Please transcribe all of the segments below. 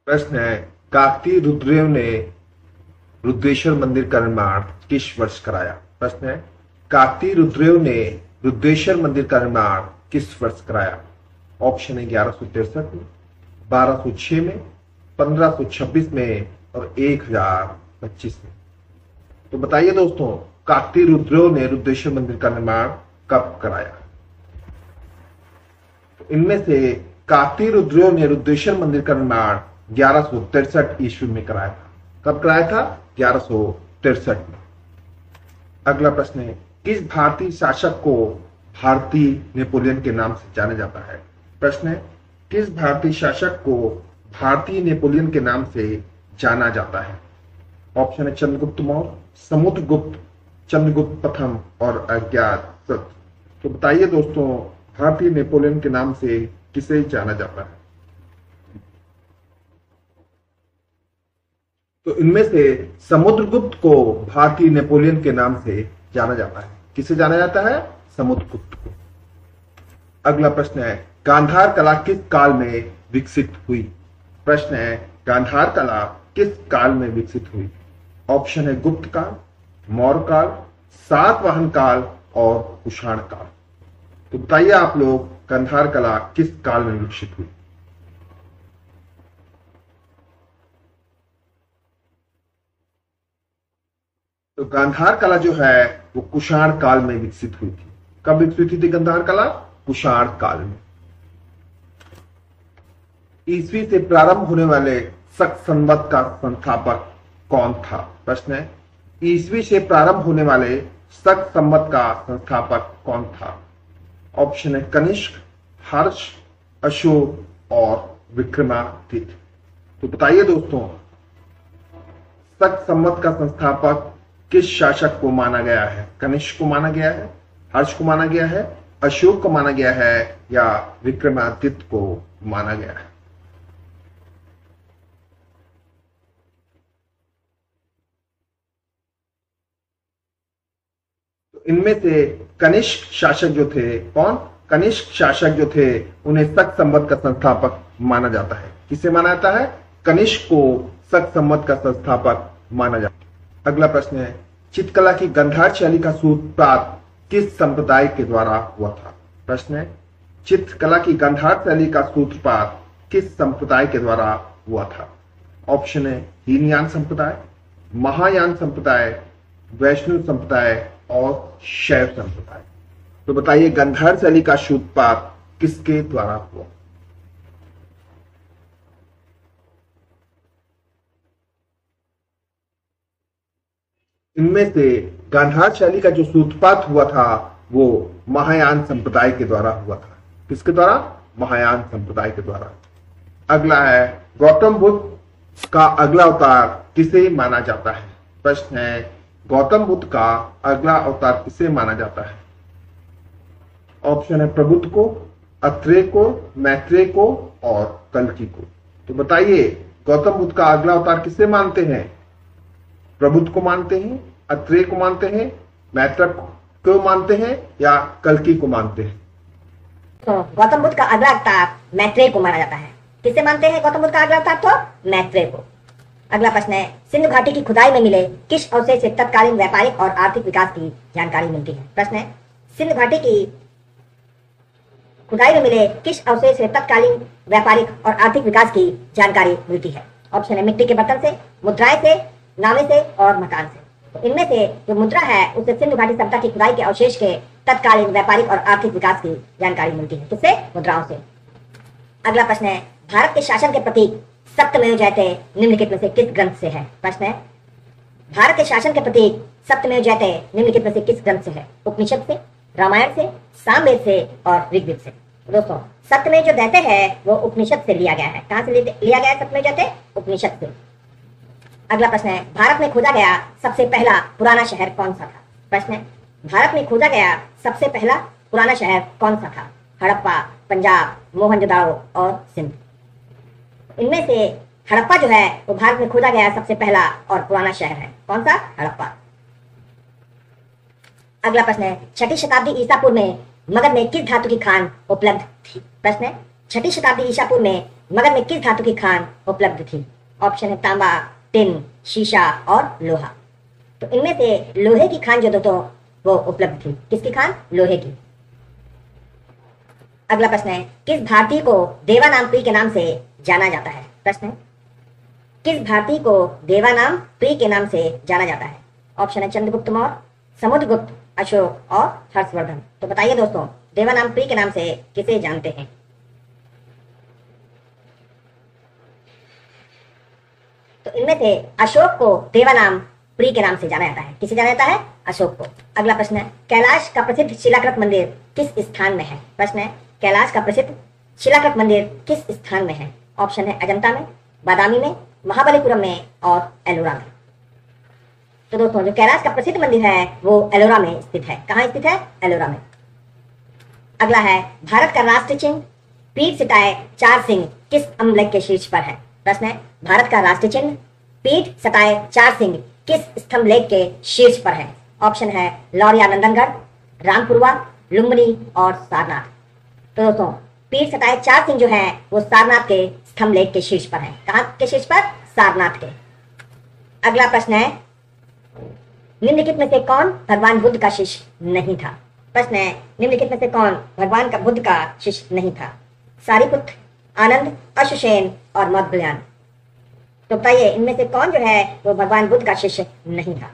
प्रश्न है, काकतीय रुद्रदेव ने रुद्रेश्वर मंदिर का निर्माण किस वर्ष कराया? प्रश्न है, काकतीय रुद्रदेव ने रुद्रेश्वर मंदिर का निर्माण किस वर्ष कराया? ऑप्शन है 1163 में, 1206 में, 1526 में और 1025 में। तो बताइए दोस्तों, काकतीय रुद्रदेव ने रुद्रेश्वर मंदिर का निर्माण कब कराया? तो इनमें से काकतीय रुद्रदेव ने रुद्रेश्वर मंदिर का निर्माण 1163 ईस्वी में कराया था। कब कराया था? 1163 में। अगला प्रश्न है, किस भारतीय शासक को भारतीय नेपोलियन के नाम से जाना जाता है? प्रश्न है, किस भारतीय शासक को भारतीय नेपोलियन के नाम से जाना जाता है? ऑप्शन है चंद्रगुप्त मौर्य, समुद्रगुप्त, चंद्रगुप्त प्रथम और अज्ञातशत्रु। तो बताइए दोस्तों, भारतीय नेपोलियन के नाम से किसे जाना जाता है? तो इनमें से समुद्रगुप्त को भारतीय नेपोलियन के नाम से जाना जाता है। किसे जाना जाता है? समुद्रगुप्त को। अगला प्रश्न है, गांधार कला किस काल में विकसित हुई? प्रश्न है, गांधार कला किस काल में विकसित हुई? ऑप्शन है गुप्त काल, मौर्य काल, सातवाहन काल और कुषाण काल। तो बताइए आप लोग, गांधार कला किस काल में विकसित हुई? तो गांधार कला जो है वो कुषाण काल में विकसित हुई थी। कब विकसित हुई थी गांधार कला? कुषाण काल में। ईस्वी से प्रारंभ होने वाले शक संवत का संस्थापक कौन था? प्रश्न है, ईस्वी से प्रारंभ होने वाले शक संवत का संस्थापक कौन था? ऑप्शन है कनिष्क, हर्ष, अशोक और विक्रमादित्य। तो बताइए दोस्तों, शक संवत का संस्थापक किस शासक को माना गया है? कनिष्क को माना गया है, हर्ष को माना गया है, अशोक को माना गया है या विक्रमादित्य को माना गया है? तो इनमें से कनिष्क शासक जो थे, कौन? कनिष्क शासक जो थे उन्हें शक संवत का संस्थापक माना जाता है। किसे माना जाता है? कनिष्क को शक संवत का संस्थापक माना जाता है। अगला प्रश्न है, चित्रकला की गांधार शैली का सूत्रपात किस संप्रदाय के द्वारा हुआ था? प्रश्न है, चित्रकला की गांधार शैली का सूत्रपात किस संप्रदाय के द्वारा हुआ था? ऑप्शन है हीनयान संप्रदाय, महायान संप्रदाय, वैष्णव संप्रदाय और शैव संप्रदाय। तो बताइए, गांधार शैली का सूत्रपात किसके द्वारा हुआ? इनमें से गांधार शैली का जो सूत्रपात हुआ था वो महायान संप्रदाय के द्वारा हुआ था। किसके द्वारा? महायान संप्रदाय के द्वारा। अगला है, गौतम बुद्ध का अगला अवतार किसे माना जाता है? प्रश्न है, गौतम बुद्ध का अगला अवतार किसे माना जाता है? ऑप्शन है प्रबुद्ध को, अत्रेय को, मैत्रेय को और कल्कि को। तो बताइए, गौतम बुद्ध का अगला अवतार किसे मानते हैं? प्रबुद्ध को मानते हैं, अत्रेय को मानते हैं, मैत्रेय को मानते हैं या कल्कि को मानते हैं? तो गौतम बुद्ध का अगला अवतार मैत्रेय को माना जाता है। किसे मानते हैं गौतम बुद्ध का अगला अवतार? तो मैत्रेय को। अगला प्रश्न है, सिंधु घाटी की खुदाई में मिले किस अवशेष से तत्कालीन व्यापारिक और आर्थिक विकास की जानकारी मिलती है? प्रश्न है, सिंधु घाटी की खुदाई में मिले किस अवशेष से तत्कालीन व्यापारिक और आर्थिक विकास की जानकारी मिलती है? ऑप्शन है मिट्टी के बर्तन से, मुद्राएं से, नावे से और मकान से। तो इनमें से जो मुद्रा है उससे सिंधु घाटी सभ्यता की खुदाई के अवशेष के तत्कालीन व्यापारिक और आर्थिक विकास की जानकारी मिलती है। किससे? मुद्राओं से। अगला प्रश्न है, भारत के शासन के प्रतीक सप्तमेव जयते निम्नलिखित में से किस ग्रंथ से है? प्रश्न है, भारत के शासन के प्रतीक सप्तमेव जयते निम्नलिखित में से किस ग्रंथ से है? उपनिषद से, रामायण से, सामवेद से और ऋग्वेद से। दोस्तों, सप्तमेव जो जयते है वो उपनिषद से लिया गया है। कहां से लिया गया है सप्तमेव जयते? उपनिषद से। अगला प्रश्न है, भारत में खोजा गया सबसे पहला पुराना शहर कौन सा था? प्रश्न है, भारत में खोजा गया सबसे पहला पुराना शहर कौन सा था? हड़प्पा, पंजाब, मोहनजोदाड़ो और सिंध। इनमें से हड़प्पा जो है वो भारत में खोजा गया सबसे पहला और पुराना शहर है। कौन सा? हड़प्पा। अगला प्रश्न है, 6ठी शताब्दी ईसा पूर्व में मगध में किस धातु की खान उपलब्ध थी? प्रश्न है, 6ठी शताब्दी ईसा पूर्व में मगध में किस धातु की खान उपलब्ध थी? ऑप्शन है तांबा, टिन, शीशा और लोहा। तो इनमें से लोहे की खान जो दोस्तों वो उपलब्ध थी। किसकी खान? लोहे की। अगला प्रश्न है, किस भारतीय को देवानामप्री के नाम से जाना जाता है? प्रश्न है, किस भारतीय को देवानामप्री के नाम से जाना जाता है? ऑप्शन है चंद्रगुप्त मौर्य, समुद्रगुप्त, अशोक और हर्षवर्धन। तो बताइए दोस्तों, देवानामप्री के नाम से किसे जानते हैं? तो इनमें से अशोक को देवानामप्री के नाम से जाना जाता है। किसे जाना जाता है? अशोक को। अगला प्रश्न है, कैलाश का प्रसिद्ध शिलाकृत मंदिर किस स्थान में है? प्रश्न है, कैलाश का प्रसिद्ध शिलाकृत मंदिर किस स्थान में है? ऑप्शन है अजंता में, बादामी में, महाबलीपुरम में और एलोरा में। तो दोस्तों, जो कैलाश का प्रसिद्ध मंदिर है वो एलोरा में स्थित है। कहाँ स्थित है? एलोरा में। अगला है, भारत का राष्ट्रीय चिन्ह पीठ सटाए चार सिंह किस अम्ललेख के शीर्ष पर है? प्रश्न है, भारत का राष्ट्रीय चिन्ह पीठ सटाए चार सिंह किस स्तंभ लेख के शीर्ष पर है? ऑप्शन है लौरिया नंदनगढ़, रामपुरवा, लुम्बिनी और सारनाथ। तो दोस्तों, पीठ सटाए चार सिंह जो है वो सारनाथ के स्तंभ लेख के शीर्ष पर है। कहाँ के शीर्ष पर? सारनाथ के। अगला प्रश्न है, निम्नलिखित में से कौन भगवान बुद्ध का शिष्य नहीं था? प्रश्न है, निम्नलिखित में से कौन भगवान का बुद्ध का शिष्य नहीं था? सारिपुत्र, आनंद, अश्वसेन और मौदगल्याण। तो बताइए, इनमें से कौन जो है वो भगवान बुद्ध का शिष्य नहीं था?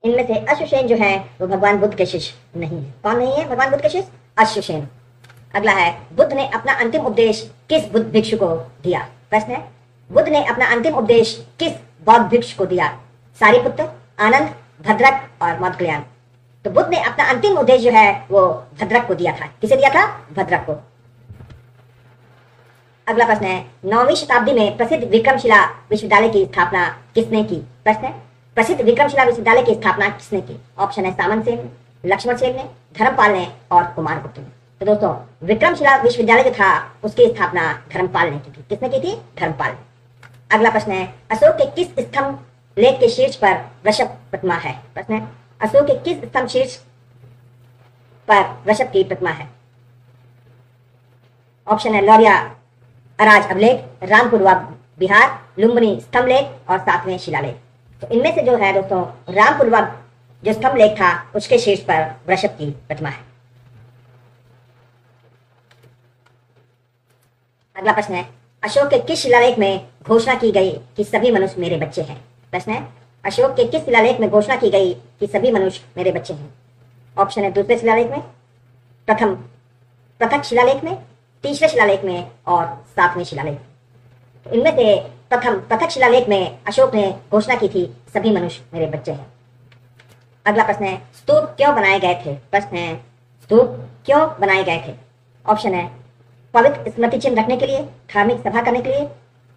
इनमें से अश्वसेन जो है वो भगवान बुद्ध के शिष्य नहीं है। कौन नहीं है भगवान बुद्ध के शिष्य? अश्वसेन। अगला है, बुद्ध ने अपना अंतिम उपदेश किस बुद्ध भिक्षु को दिया? प्रश्न है, बुद्ध ने अपना अंतिम उपदेश किस बौद्ध भिक्षु को दिया? सारिपुत्र, आनंद, भद्रक और मौदगल्याण। तो बुद्ध ने अपना अंतिम उपदेश जो है वो भद्रक को दिया था। किसे दिया था? भद्रक को। अगला प्रश्न है, 9वीं शताब्दी में प्रसिद्ध विक्रमशिला विश्वविद्यालय की स्थापना किसने की? प्रश्न है, प्रसिद्ध विक्रमशिला विश्वविद्यालय की स्थापना किसने की? ऑप्शन है सामंत सेन ने, लक्ष्मण सेन ने, धर्मपाल ने और कुमारगुप्त ने। तो दोस्तों, विक्रमशिला विश्वविद्यालय जो था उसकी स्थापना धर्मपाल ने की थी। किसने की थी? धर्मपाल। अगला प्रश्न है, अशोक के किस स्तंभ लेख के शीर्ष पर वृषभ प्रतिमा है? प्रश्न है, अशोक के किस स्तंभ शीर्ष पर वृषभ की प्रतिमा है? ऑप्शन है लौरिया अराज अभिलेख, रामपुरवा बिहार, लुम्बिनी स्तंभ लेख और 7वें शिलालेख। तो इनमें से जो है दोस्तों, रामपुरवा जो स्तंभ लेख था उसके शीर्ष पर वृषभ की प्रतिमा है। अगला प्रश्न है, अशोक के किस शिलालेख में घोषणा की गई कि सभी मनुष्य मेरे बच्चे हैं? प्रश्न है, अशोक के किस शिलालेख में घोषणा की गई कि सभी मनुष्य मेरे बच्चे हैं? ऑप्शन है दूसरे शिलालेख में, पृथक शिलालेख में, तीसरे शिलालेख में और 7वें शिलालेख। तो इनमें से पृथक शिलालेख में अशोक ने घोषणा की थी सभी मनुष्य मेरे बच्चे हैं। अगला प्रश्न है, स्तूप क्यों बनाए गए थे? प्रश्न है, स्तूप क्यों बनाए गए थे? ऑप्शन है पवित्र स्मृति चिन्ह रखने के लिए, धार्मिक सभा करने के लिए,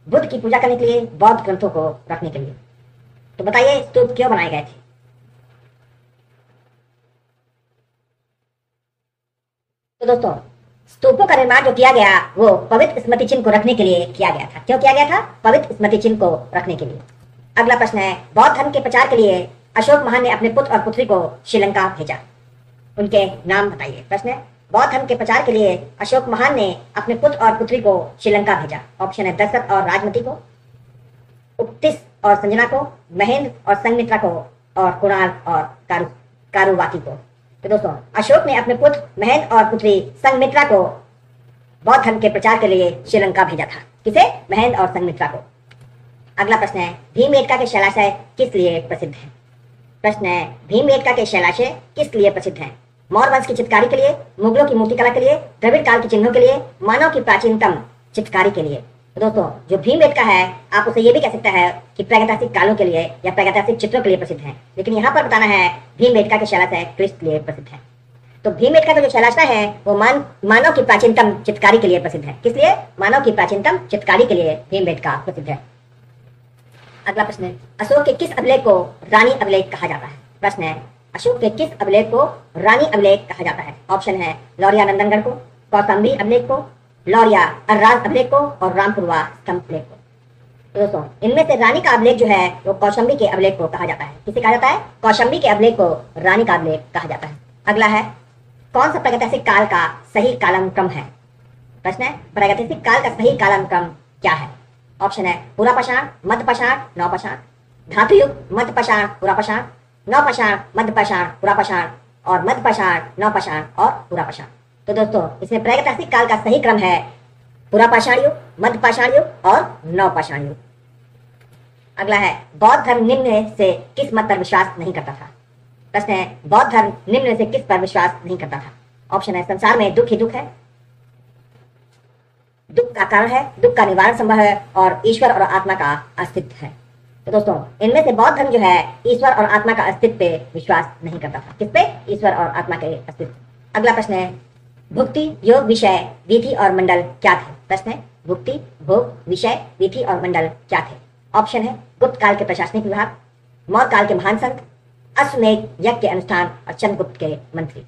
बुद्ध की पूजा करने के लिए, बौद्ध ग्रंथों को रखने के लिए। तो बताइए, स्तूप क्यों बनाए गए थे? तो दोस्तों, स्तूपों का निर्माण जो किया गया वो पवित्र स्मृति चिन्ह को रखने के लिए किया गया था। क्यों किया गया था? पवित्र स्मृति चिन्ह को रखने के लिए। अगला प्रश्न है, बौद्ध धर्म के प्रचार के लिए अशोक महान ने अपने पुत्र और पुत्री को श्रीलंका भेजा। उनके नाम बताइए। प्रश्न है, बौद्ध धर्म के प्रचार के लिए अशोक महान ने अपने पुत्र और पुत्री को श्रीलंका भेजा। ऑप्शन है दशरथ और राजमती को, उपतिस और संजना को, महेंद्र और संघमित्रा को और कुणाल और कारुवाकी को। तो दोस्तों, अशोक ने अपने पुत्र महेंद्र और पुत्री संघमित्रा को बौद्ध धर्म के प्रचार के लिए श्रीलंका भेजा था। किसे? महेंद्र और संघमित्रा को। अगला प्रश्न है, भीमबेटका के शैलाशय किस लिए प्रसिद्ध है? प्रश्न है, भीमबेटका के शैलाशय किस लिए प्रसिद्ध है? मौर्य वंश की चित्रकारी के लिए, मुगलों की मूर्तिकला के लिए, द्रविड़ काल के चिन्हों के लिए, मानव की प्राचीनतम चित्रकारी के लिए। तो दोस्तों, जो भीमबेटका है आप उसे ये भी कह सकते हैं कि प्रागैतिहासिक कालों के लिए या प्रागैतिहासिक चित्रों के लिए प्रसिद्ध है, लेकिन यहाँ पर बताना है भीमबेटका के शैलाशय किस लिए प्रसिद्ध है। तो भीमबेटका का जो शैलाशय है वो मानव की प्राचीनतम चित्रकारी के लिए प्रसिद्ध है। किस लिए? मानव की प्राचीनतम चित्रकारी के लिए भीमबेटका प्रसिद्ध है। अगला प्रश्न है, अशोक के किस अभिलेख को रानी अभिलेख कहा जाता है? प्रश्न है, अशोक के किस अभिलेख को रानी अभिलेख कहा जाता है? ऑप्शन है लौरिया नंदनगढ़ को, कौशाम्बी अभिलेख को, लौरिया अर्राज अभिलेख को और रामपुरवा स्तंभ लेख को। तो दोस्तों, इनमें से रानी का अभिलेख जो है वो कौशाम्बी के अभिलेख को कहा जाता है। किसे कहा जाता है? कौशाम्बी के अभिलेख को रानी का अभिलेख कहा जाता है। अगला है, कौन सा प्रागैतिहासिक काल का सही कालक्रम है? प्रश्न है प्रागैतिहासिक काल का सही कालक्रम क्या है? ऑप्शन है पुरापाषाण, मध्यपाषाण, नवपाषाण, धातु युग, मध्यपाषाण, पुरापाषाण, नवपाषाण, मध्यपाषाण, पुरापाषाण और मध्यपाषाण, नवपाषाण और पुरापाषाण। तो दोस्तों इसमें प्रागैतिहासिक काल का सही क्रम है पुरापाषाण युग, मध्यपाषाण युग और नवपाषाण युग। अगला है बौद्ध धर्म निम्न में से किस मत पर विश्वास नहीं करता था? प्रश्न है बौद्ध धर्म निम्न में से किस पर विश्वास नहीं करता था? ऑप्शन है संसार में दुख ही दुख है, दुख का कारण है, दुख का निवारण संभव है और ईश्वर और आत्मा का अस्तित्व है। तो दोस्तों इनमें से बौद्ध धर्म जो है ईश्वर और आत्मा का अस्तित्व पे विश्वास नहीं करता था। किस पे? ईश्वर और आत्मा के अस्तित्व। अगला प्रश्न है भुक्ति, योग, विषय, विधि और मंडल क्या थे? प्रश्न है भुक्ति, भोग, विषय, विधि और मंडल क्या थे? ऑप्शन है गुप्त काल के प्रशासनिक विभाग, मौर्य काल के महान संत, अश्वमेध यज्ञ के अनुष्ठान और चंद्रगुप्त के मंत्री।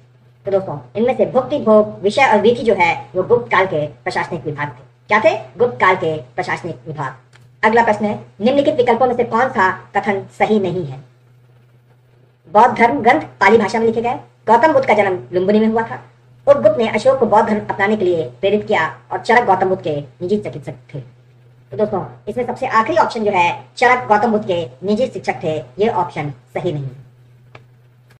तो दोस्तों इनमें से भुक्ति, भोग, विषय और विधि जो है वो गुप्त काल के प्रशासनिक विभाग थे। क्या थे? गुप्त काल के प्रशासनिक विभाग। अगला प्रश्न है निम्नलिखित विकल्पों में से कौन सा कथन सही नहीं है? बौद्ध धर्म ग्रंथ पाली भाषा में लिखे गए, गौतम बुद्ध का जन्म लुम्बिनी में हुआ था, उपगुप्त ने अशोक को बौद्ध धर्म अपनाने के लिए प्रेरित किया और चरक गौतम बुद्ध के निजी चिकित्सक थे। तो दोस्तों इसमें सबसे आखिरी ऑप्शन जो है चरक गौतम बुद्ध के निजी शिक्षक थे, ये ऑप्शन सही नहीं।